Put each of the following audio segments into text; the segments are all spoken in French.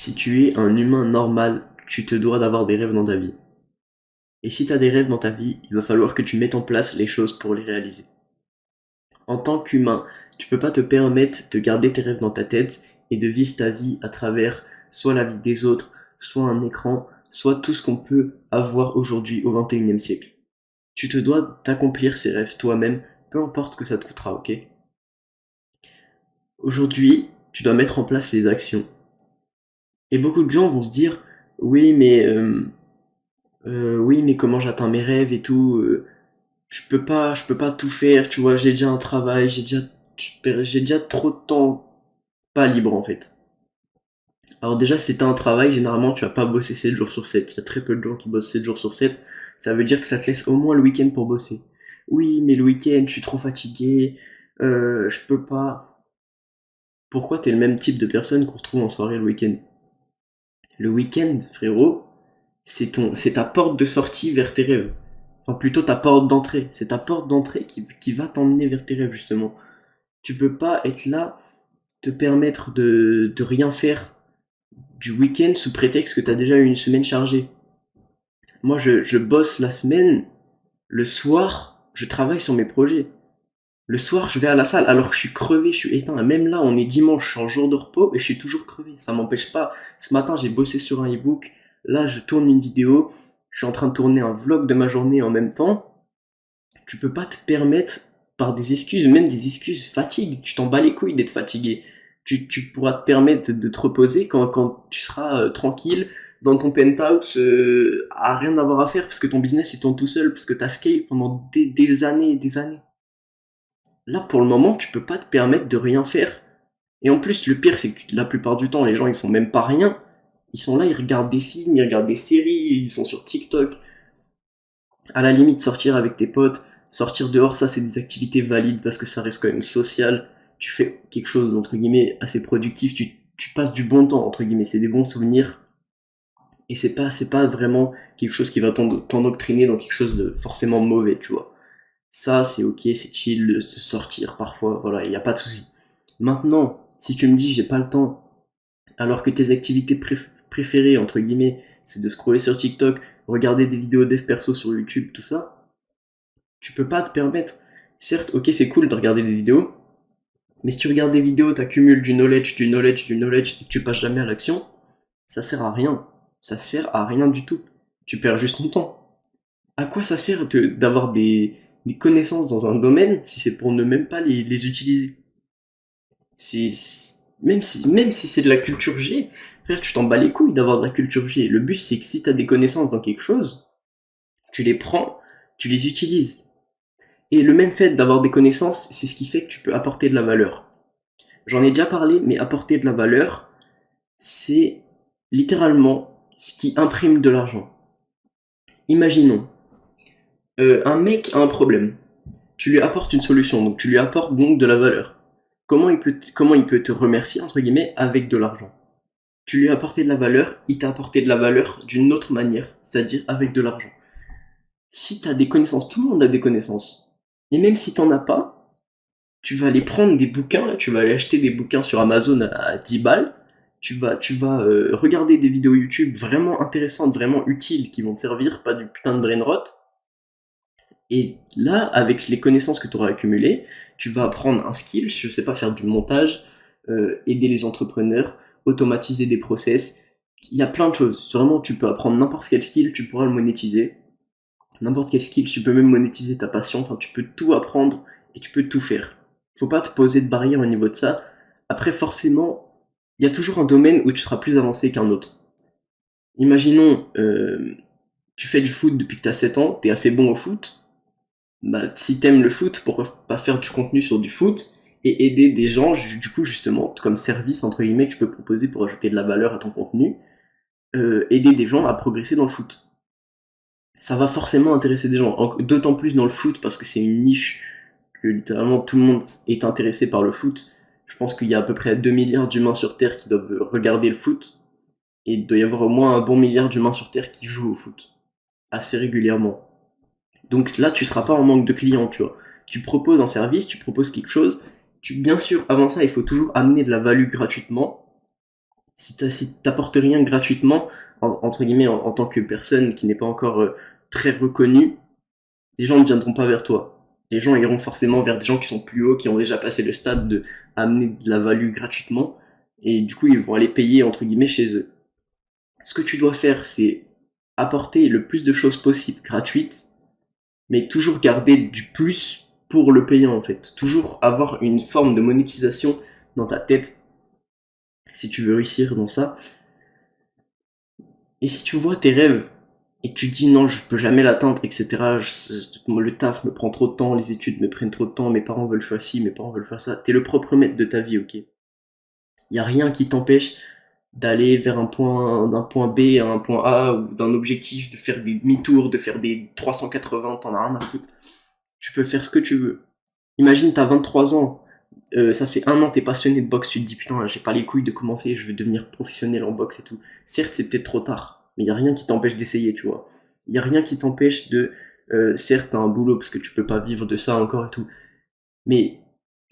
Si tu es un humain normal, tu te dois d'avoir des rêves dans ta vie. Et si tu as des rêves dans ta vie, il va falloir que tu mettes en place les choses pour les réaliser. En tant qu'humain, tu peux pas te permettre de garder tes rêves dans ta tête et de vivre ta vie à travers soit la vie des autres, soit un écran, soit tout ce qu'on peut avoir aujourd'hui au XXIe siècle. Tu te dois d'accomplir ces rêves toi-même, peu importe ce que ça te coûtera, ok? Aujourd'hui, tu dois mettre en place les actions. Et beaucoup de gens vont se dire, oui mais oui, mais comment j'atteins mes rêves et tout. Je peux pas tout faire, tu vois. J'ai déjà un travail, j'ai déjà trop de temps pas libre en fait. Alors déjà, si t'as un travail, généralement, tu vas pas bosser 7 jours sur 7. Il y a très peu de gens qui bossent 7 jours sur 7. Ça veut dire que ça te laisse au moins le week-end pour bosser. Oui, mais le week-end, je suis trop fatigué, je peux pas. Pourquoi t'es le même type de personne qu'on retrouve en soirée le week-end? Le week-end, frérot, c'est ta porte de sortie vers tes rêves. Enfin, plutôt ta porte d'entrée. C'est ta porte d'entrée qui va t'emmener vers tes rêves, justement. Tu peux pas être là, te permettre de rien faire du week-end sous prétexte que t'as déjà eu une semaine chargée. Moi, je bosse la semaine, le soir, je travaille sur mes projets. Le soir, je vais à la salle alors que je suis crevé, je suis éteint. Même là, on est dimanche, je suis en jour de repos et je suis toujours crevé. Ça m'empêche pas. Ce matin, j'ai bossé sur un e-book. Là, je tourne une vidéo. Je suis en train de tourner un vlog de ma journée en même temps. Tu peux pas te permettre par des excuses, même des excuses fatigue. Tu t'en bats les couilles d'être fatigué. Tu pourras te permettre de te reposer quand tu seras tranquille dans ton penthouse à rien avoir à faire parce que ton business il tourne tout seul, parce que t'as scale pendant des années et des années. Là, pour le moment, tu peux pas te permettre de rien faire. Et en plus, le pire, c'est que la plupart du temps, les gens, ils font même pas rien. Ils sont là, ils regardent des films, ils regardent des séries, ils sont sur TikTok. À la limite, sortir avec tes potes, sortir dehors, ça, c'est des activités valides parce que ça reste quand même social. Tu fais quelque chose, entre guillemets, assez productif. Tu passes du bon temps, entre guillemets. C'est des bons souvenirs. Et c'est pas vraiment quelque chose qui va t'endoctriner dans quelque chose de forcément mauvais, tu vois. Ça, c'est ok, c'est chill de sortir parfois, voilà, il n'y a pas de souci. Maintenant, si tu me dis j'ai pas le temps, alors que tes activités préférées, entre guillemets, c'est de scroller sur TikTok, regarder des vidéos dev perso sur YouTube, tout ça, tu peux pas te permettre. Certes, ok, c'est cool de regarder des vidéos, mais si tu regardes des vidéos, t'accumules du knowledge, du knowledge, du knowledge, et que tu passes jamais à l'action, ça sert à rien. Ça sert à rien du tout. Tu perds juste ton temps. À quoi ça sert d'avoir des connaissances dans un domaine si c'est pour ne même pas les utiliser? C'est, même si c'est de la culture G, frère, tu t'en bats les couilles d'avoir de la culture G. Le but, c'est que si t'as des connaissances dans quelque chose, tu les prends, tu les utilises. Et le même fait d'avoir des connaissances, c'est ce qui fait que tu peux apporter de la valeur. J'en ai déjà parlé, mais apporter de la valeur, c'est littéralement ce qui imprime de l'argent. Imaginons, un mec a un problème. Tu lui apportes une solution, donc tu lui apportes donc de la valeur. Comment il peut te remercier, entre guillemets, avec de l'argent? Tu lui as apporté de la valeur, il t'a apporté de la valeur d'une autre manière, c'est-à-dire avec de l'argent. Si t'as des connaissances, tout le monde a des connaissances. Et même si t'en as pas, tu vas aller prendre des bouquins, là, tu vas aller acheter des bouquins sur Amazon à 10 balles, tu vas regarder des vidéos YouTube vraiment intéressantes, vraiment utiles, qui vont te servir, pas du putain de brain rot. Et là, avec les connaissances que tu auras accumulées, tu vas apprendre un skill, je sais pas, faire du montage, aider les entrepreneurs, automatiser des process. Il y a plein de choses. Vraiment, tu peux apprendre n'importe quel skill, tu pourras le monétiser. N'importe quel skill, tu peux même monétiser ta passion. Enfin, tu peux tout apprendre et tu peux tout faire. Faut pas te poser de barrière au niveau de ça. Après, forcément, il y a toujours un domaine où tu seras plus avancé qu'un autre. Imaginons, tu fais du foot depuis que tu as 7 ans, tu es assez bon au foot, bah, si t'aimes le foot, pourquoi pas faire du contenu sur du foot et aider des gens, du coup, justement, comme service, entre guillemets, que tu peux proposer pour ajouter de la valeur à ton contenu, aider des gens à progresser dans le foot. Ça va forcément intéresser des gens, d'autant plus dans le foot, parce que c'est une niche que littéralement tout le monde est intéressé par le foot. Je pense qu'il y a à peu près 2 milliards d'humains sur Terre qui doivent regarder le foot, et il doit y avoir au moins un bon milliard d'humains sur Terre qui jouent au foot, assez régulièrement. Donc là, tu seras pas en manque de clients, tu vois. Tu proposes un service, tu proposes quelque chose. Bien sûr, avant ça, il faut toujours amener de la value gratuitement. Si t'apportes rien gratuitement, entre guillemets, en tant que personne qui n'est pas encore très reconnue, les gens ne viendront pas vers toi. Les gens iront forcément vers des gens qui sont plus hauts, qui ont déjà passé le stade de amener de la value gratuitement, et du coup ils vont aller payer entre guillemets chez eux. Ce que tu dois faire, c'est apporter le plus de choses possibles gratuites, mais toujours garder du plus pour le payant en fait. Toujours avoir une forme de monétisation dans ta tête si tu veux réussir dans ça. Et si tu vois tes rêves et que tu te dis non, je peux jamais l'atteindre, etc. Le taf me prend trop de temps, les études me prennent trop de temps, mes parents veulent faire ci, mes parents veulent faire ça. T'es le propre maître de ta vie, ok? Y a rien qui t'empêche d'aller vers d'un point B à un point A ou d'un objectif, de faire des demi-tours, de faire des 380, t'en as rien à foutre. Tu peux faire ce que tu veux. Imagine, t'as 23 ans, ça fait un an, t'es passionné de boxe, tu te dis putain, j'ai pas les couilles de commencer, je veux devenir professionnel en boxe et tout. Certes, c'est peut-être trop tard, mais y a rien qui t'empêche d'essayer, tu vois. Y a rien qui t'empêche de, certes, t'as un boulot parce que tu peux pas vivre de ça encore et tout, mais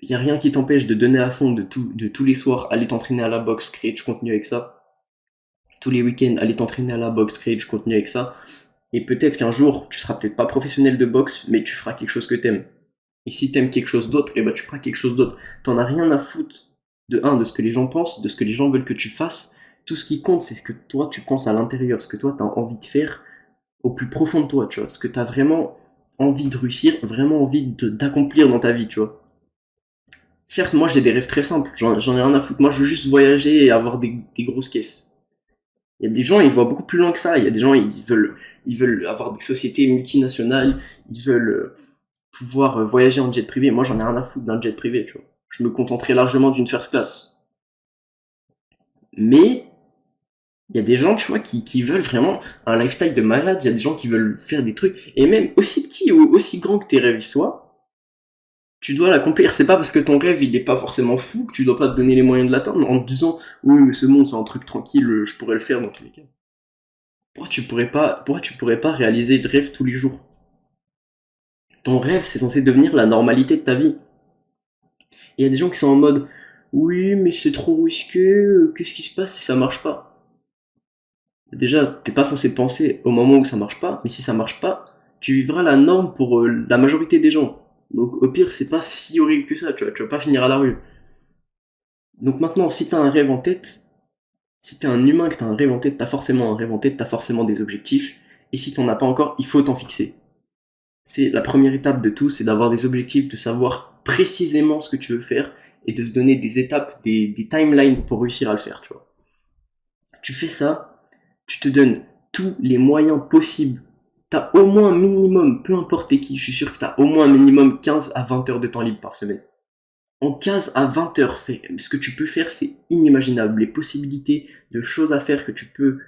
y a rien qui t'empêche de donner à fond de tous les soirs, aller t'entraîner à la boxe, créer du contenu avec ça. Tous les week-ends, aller t'entraîner à la boxe, créer du contenu avec ça. Et peut-être qu'un jour, tu seras peut-être pas professionnel de boxe, mais tu feras quelque chose que t'aimes. Et si t'aimes quelque chose d'autre, et ben tu feras quelque chose d'autre. T'en as rien à foutre de ce que les gens pensent, de ce que les gens veulent que tu fasses. Tout ce qui compte, c'est ce que toi tu penses à l'intérieur, ce que toi t'as envie de faire au plus profond de toi, tu vois. Ce que t'as vraiment envie de réussir, vraiment envie d'accomplir dans ta vie, tu vois. Certes, moi j'ai des rêves très simples, j'en ai rien à foutre. Moi je veux juste voyager et avoir des grosses caisses. Il y a des gens, ils voient beaucoup plus loin que ça. Il y a des gens, ils veulent avoir des sociétés multinationales, ils veulent pouvoir voyager en jet privé. Moi, j'en ai rien à foutre d'un jet privé, tu vois. Je me contenterai largement d'une first class. Mais il y a des gens, tu vois, qui veulent vraiment un lifestyle de malade. Il y a des gens qui veulent faire des trucs. Et même aussi petit ou aussi grand que tes rêves soient, tu dois l'accomplir. C'est pas parce que ton rêve, il est pas forcément fou que tu dois pas te donner les moyens de l'atteindre en te disant, oui, mais c'est bon, c'est un truc tranquille, je pourrais le faire dans tous les cas. Pourquoi tu pourrais pas réaliser le rêve tous les jours? Ton rêve, c'est censé devenir la normalité de ta vie. Il y a des gens qui sont en mode, oui, mais c'est trop risqué, qu'est-ce qui se passe si ça marche pas? Déjà, t'es pas censé penser au moment où ça marche pas, mais si ça marche pas, tu vivras la norme pour la majorité des gens. Donc au pire, c'est pas si horrible que ça, tu vas pas finir à la rue. Donc maintenant, si t'as un rêve en tête, si t'es un humain que t'as un rêve en tête, t'as forcément un rêve en tête, t'as forcément des objectifs, et si t'en as pas encore, il faut t'en fixer. C'est la première étape de tout, c'est d'avoir des objectifs, de savoir précisément ce que tu veux faire, et de se donner des étapes, des timelines pour réussir à le faire, tu vois. Tu fais ça, tu te donnes tous les moyens possibles. T'as au moins un minimum, peu importe qui, je suis sûr que t'as au moins un minimum 15 à 20 heures de temps libre par semaine. En 15 à 20 heures, ce que tu peux faire, c'est inimaginable. Les possibilités de choses à faire que tu peux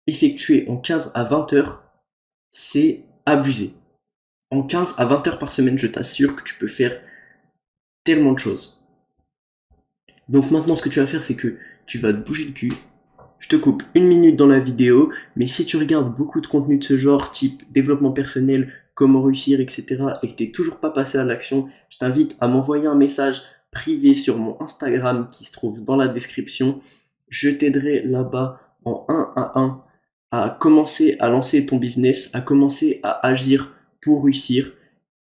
effectuer en 15 à 20 heures, c'est abusé. En 15 à 20 heures par semaine, je t'assure que tu peux faire tellement de choses. Donc maintenant, ce que tu vas faire, c'est que tu vas te bouger le cul. Je te coupe une minute dans la vidéo, mais si tu regardes beaucoup de contenu de ce genre, type développement personnel, comment réussir, etc., et que t'es toujours pas passé à l'action, je t'invite à m'envoyer un message privé sur mon Instagram qui se trouve dans la description. Je t'aiderai là-bas en 1 à 1 à commencer à lancer ton business, à commencer à agir pour réussir.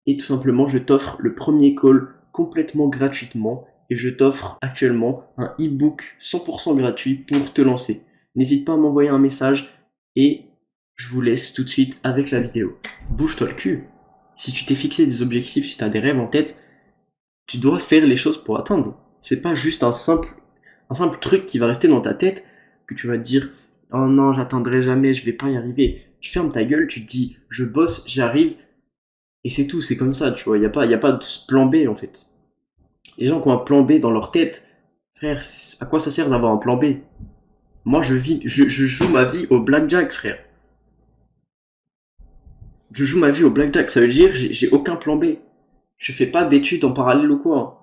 Et tout simplement, je t'offre le premier call complètement gratuitement et je t'offre actuellement un e-book 100% gratuit pour te lancer. N'hésite pas à m'envoyer un message et je vous laisse tout de suite avec la vidéo. Bouge-toi le cul. Si tu t'es fixé des objectifs, si tu as des rêves en tête, tu dois faire les choses pour atteindre. C'est pas juste un simple truc qui va rester dans ta tête que tu vas te dire oh non, j'atteindrai jamais, je vais pas y arriver. Tu fermes ta gueule, tu te dis je bosse, j'y arrive, et c'est tout, c'est comme ça, tu vois. Y a pas de plan B, en fait. Les gens qui ont un plan B dans leur tête, frère, à quoi ça sert d'avoir un plan B? Moi, je joue ma vie au blackjack, frère. Je joue ma vie au blackjack, ça veut dire j'ai aucun plan B. Je fais pas d'études en parallèle ou quoi, hein.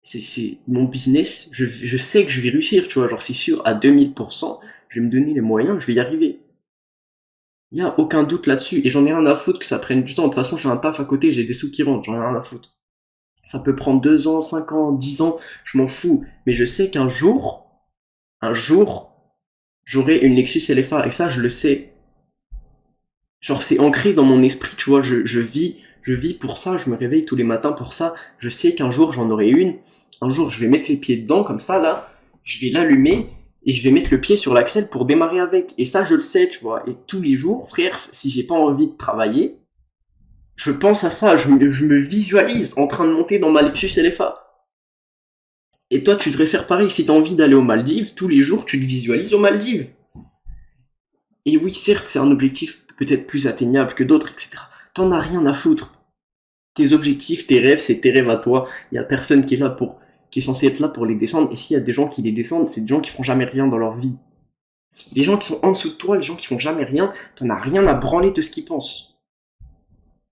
C'est mon business, je sais que je vais réussir, tu vois. Genre, c'est sûr, à 2000%, je vais me donner les moyens, je vais y arriver. Y a aucun doute là-dessus. Et j'en ai rien à foutre que ça prenne du temps. De toute façon, j'ai un taf à côté, j'ai des sous qui rentrent, j'en ai rien à foutre. Ça peut prendre 2 ans, 5 ans, 10 ans, je m'en fous. Mais je sais qu'un jour, j'aurai une Lexus LFA, et ça, je le sais. Genre, c'est ancré dans mon esprit, tu vois, je vis pour ça, je me réveille tous les matins pour ça, je sais qu'un jour, j'en aurai une, un jour, je vais mettre les pieds dedans, comme ça, là, je vais l'allumer, et je vais mettre le pied sur l'axel pour démarrer avec. Et ça, je le sais, tu vois, et tous les jours, frère, si j'ai pas envie de travailler, je pense à ça, je me visualise en train de monter dans ma Lexus LFA. Et toi, tu devrais faire pareil, si t'as envie d'aller aux Maldives, tous les jours, tu te visualises aux Maldives. Et oui, certes, c'est un objectif peut-être plus atteignable que d'autres, etc. T'en as rien à foutre. Tes objectifs, tes rêves, c'est tes rêves à toi. Il y a personne qui est censé être là pour les descendre. Et s'il y a des gens qui les descendent, c'est des gens qui font jamais rien dans leur vie. Les gens qui sont en dessous de toi, les gens qui font jamais rien, t'en as rien à branler de ce qu'ils pensent.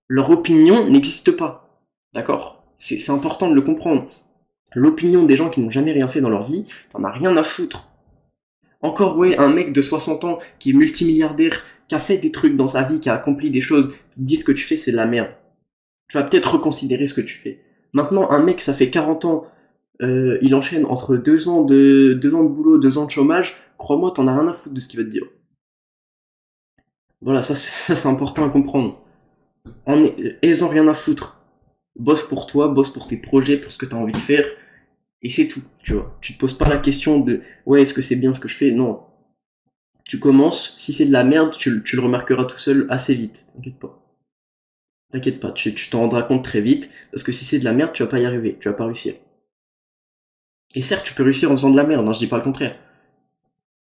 Leur opinion n'existe pas. D'accord? C'est important de le comprendre. L'opinion des gens qui n'ont jamais rien fait dans leur vie, t'en as rien à foutre. Encore, ouais, un mec de 60 ans qui est multimilliardaire, qui a fait des trucs dans sa vie, qui a accompli des choses, qui te dit ce que tu fais, c'est de la merde. Tu vas peut-être reconsidérer ce que tu fais. Maintenant, un mec, ça fait 40 ans, il enchaîne entre 2 ans de boulot, 2 ans de chômage, crois-moi, t'en as rien à foutre de ce qu'il va te dire. Voilà, ça c'est important à comprendre. Aie-en rien à foutre. Bosse pour toi, bosse pour tes projets, pour ce que t'as envie de faire, et c'est tout, tu vois. Tu te poses pas la question de, ouais, est-ce que c'est bien ce que je fais? Non. Tu commences, si c'est de la merde, tu le remarqueras tout seul assez vite. T'inquiète pas. T'inquiète pas, tu t'en rendras compte très vite, parce que si c'est de la merde, tu vas pas y arriver, tu vas pas réussir. Et certes, tu peux réussir en faisant de la merde, hein, je dis pas le contraire.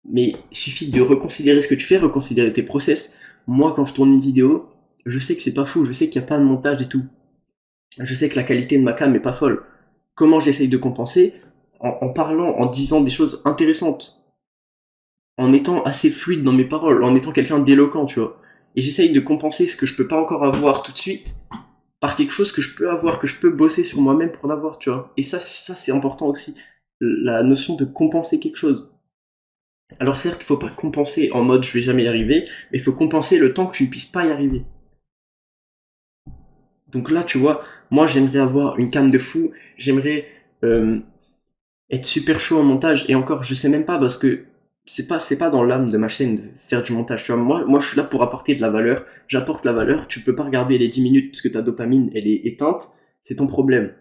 Mais il suffit de reconsidérer ce que tu fais, reconsidérer tes process. Moi, quand je tourne une vidéo, je sais que c'est pas fou, je sais qu'il y a pas de montage et tout. Je sais que la qualité de ma cam est pas folle. Comment j'essaye de compenser? En parlant, en disant des choses intéressantes, en étant assez fluide dans mes paroles, en étant quelqu'un d'éloquent, tu vois. Et j'essaye de compenser ce que je peux pas encore avoir tout de suite par quelque chose que je peux avoir, que je peux bosser sur moi-même pour l'avoir, tu vois. Et ça c'est important aussi. La notion de compenser quelque chose. Alors certes, faut pas compenser en mode je vais jamais y arriver, mais il faut compenser le temps que tu ne puisses pas y arriver. Donc là, tu vois, moi j'aimerais avoir une cam de fou, j'aimerais être super chaud en montage, et encore, je sais même pas parce que c'est pas dans l'âme de ma chaîne de faire du montage, tu vois. Moi je suis là pour apporter de la valeur, j'apporte la valeur, tu peux pas regarder les 10 minutes parce que ta dopamine elle est éteinte, c'est ton problème.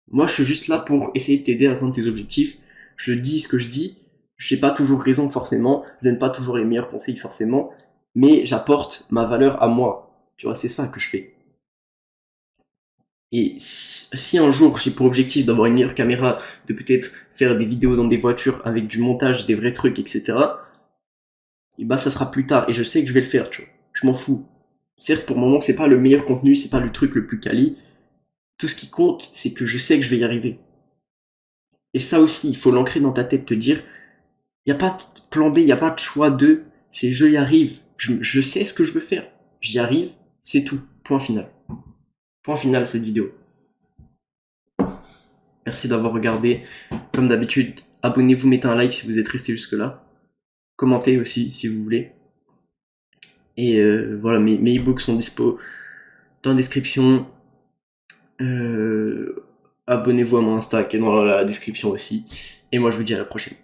Moi je suis juste là pour essayer de t'aider à atteindre tes objectifs, je dis ce que je dis, je n'ai pas toujours raison forcément, je donne pas toujours les meilleurs conseils forcément, mais j'apporte ma valeur à moi, tu vois, c'est ça que je fais. Et si un jour j'ai pour objectif d'avoir une meilleure caméra, de peut-être faire des vidéos dans des voitures avec du montage, des vrais trucs, etc., et bah ça sera plus tard, et je sais que je vais le faire, tu vois. Je m'en fous. Certes, pour le moment, c'est pas le meilleur contenu, c'est pas le truc le plus quali. Tout ce qui compte, c'est que je sais que je vais y arriver. Et ça aussi, il faut l'ancrer dans ta tête, te dire, il n'y a pas de plan B, il n'y a pas de choix de, c'est je y arrive, je sais ce que je veux faire, j'y arrive, c'est tout, point final. Point final à cette vidéo. Merci d'avoir regardé. Comme d'habitude, abonnez-vous, mettez un like si vous êtes resté jusque là. Commentez aussi si vous voulez. Et voilà, mes e-books sont dispo dans la description. Abonnez-vous à mon Insta qui est dans la description aussi. Et moi je vous dis à la prochaine.